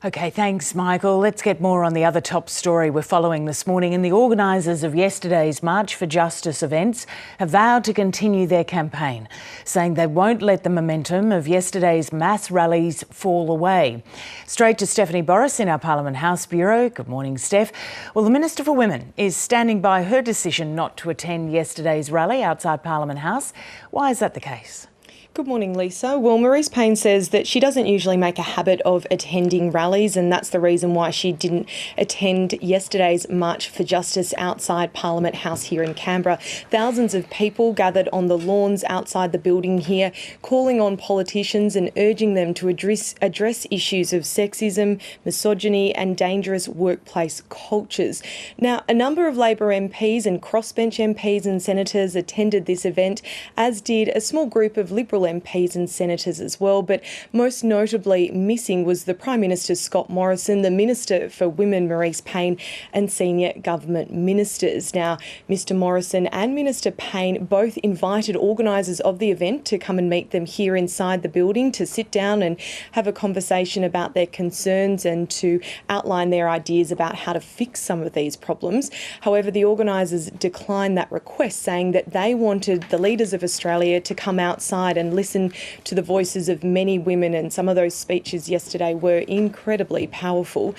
OK, thanks, Michael. Let's get more on the other top story we're following this morning. And the organisers of yesterday's March for Justice events have vowed to continue their campaign, saying they won't let the momentum of yesterday's mass rallies fall away. Straight to Stephanie Morrison in our Parliament House Bureau. Good morning, Steph. Well, the Minister for Women is standing by her decision not to attend yesterday's rally outside Parliament House. Why is that the case? Good morning, Lisa. Well, Marise Payne says that she doesn't usually make a habit of attending rallies, and that's the reason why she didn't attend yesterday's March for Justice outside Parliament House here in Canberra. Thousands of people gathered on the lawns outside the building here, calling on politicians and urging them to address issues of sexism, misogyny and dangerous workplace cultures. Now, a number of Labor MPs and crossbench MPs and senators attended this event, as did a small group of Liberal MPs and senators as well, but most notably missing was the Prime Minister Scott Morrison, the Minister for Women Marise Payne and senior government ministers. Now, Mr Morrison and Minister Payne both invited organisers of the event to come and meet them here inside the building to sit down and have a conversation about their concerns and to outline their ideas about how to fix some of these problems. However, the organisers declined that request, saying that they wanted the leaders of Australia to come outside and listen to the voices of many women, and some of those speeches yesterday were incredibly powerful.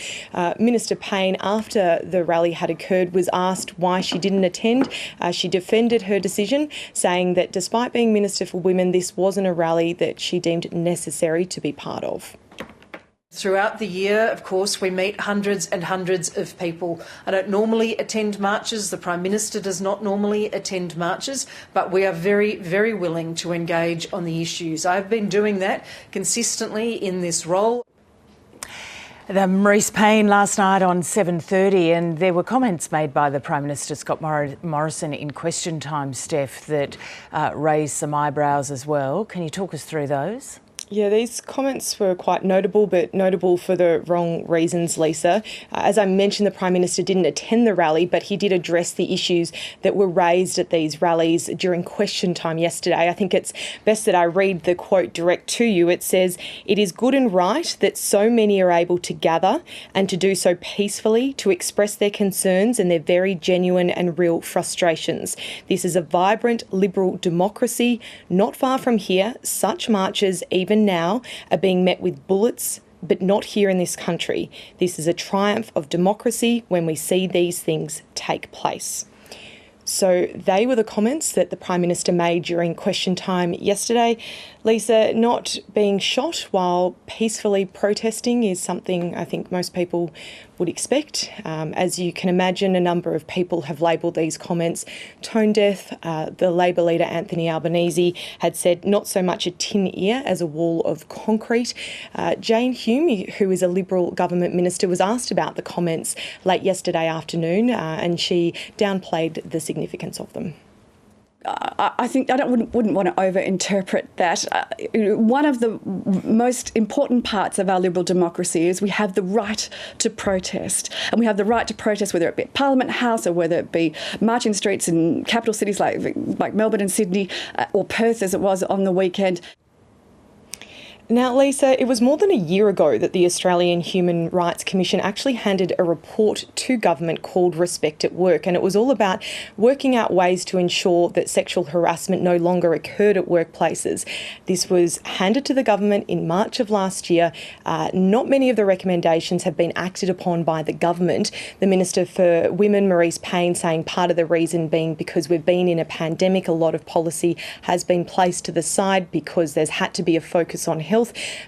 Minister Payne, after the rally had occurred, was asked why she didn't attend. She defended her decision, saying that despite being Minister for Women, this wasn't a rally that she deemed necessary to be part of. Throughout the year, of course, we meet hundreds and hundreds of people. I don't normally attend marches. The Prime Minister does not normally attend marches, but we are very, very willing to engage on the issues. I've been doing that consistently in this role. The Marise Payne last night on 7:30, and there were comments made by the Prime Minister Scott Morrison in question time, Steph, that raised some eyebrows as well. Can you talk us through those? Yeah, these comments were quite notable, but notable for the wrong reasons, Lisa. As I mentioned, the Prime Minister didn't attend the rally, but he did address the issues that were raised at these rallies during question time yesterday. I think it's best that I read the quote direct to you. It says, "It is good and right that so many are able to gather and to do so peacefully to express their concerns and their very genuine and real frustrations. This is a vibrant liberal democracy. Not far from here, such marches, even now, are being met with bullets, but not here in this country. This is a triumph of democracy when we see these things take place." So they were the comments that the Prime Minister made during question time yesterday. Lisa, not being shot while peacefully protesting is something I think most people would expect. As you can imagine, a number of people have labelled these comments tone deaf. The Labor leader Anthony Albanese had said not so much a tin ear as a wall of concrete. Jane Hume, who is a Liberal government minister, was asked about the comments late yesterday afternoon, and she downplayed the significance of them. I think wouldn't want to overinterpret that. One of the most important parts of our liberal democracy is we have the right to protest. And we have the right to protest whether it be at Parliament House or whether it be marching streets in capital cities like Melbourne and Sydney or Perth as it was on the weekend. Now, Lisa, it was more than a year ago that the Australian Human Rights Commission actually handed a report to government called Respect at Work, and it was all about working out ways to ensure that sexual harassment no longer occurred at workplaces. This was handed to the government in March of last year. Not many of the recommendations have been acted upon by the government. The Minister for Women, Marise Payne, saying part of the reason being because we've been in a pandemic, a lot of policy has been placed to the side because there's had to be a focus on health.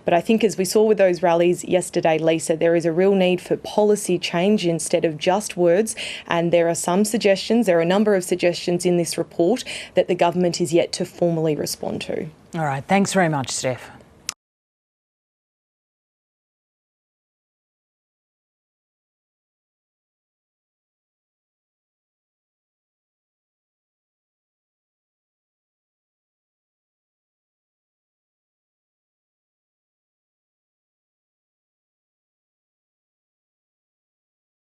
But I think as we saw with those rallies yesterday, Lisa, there is a real need for policy change instead of just words. And there are a number of suggestions in this report that the government is yet to formally respond to. All right, thanks very much, Steph.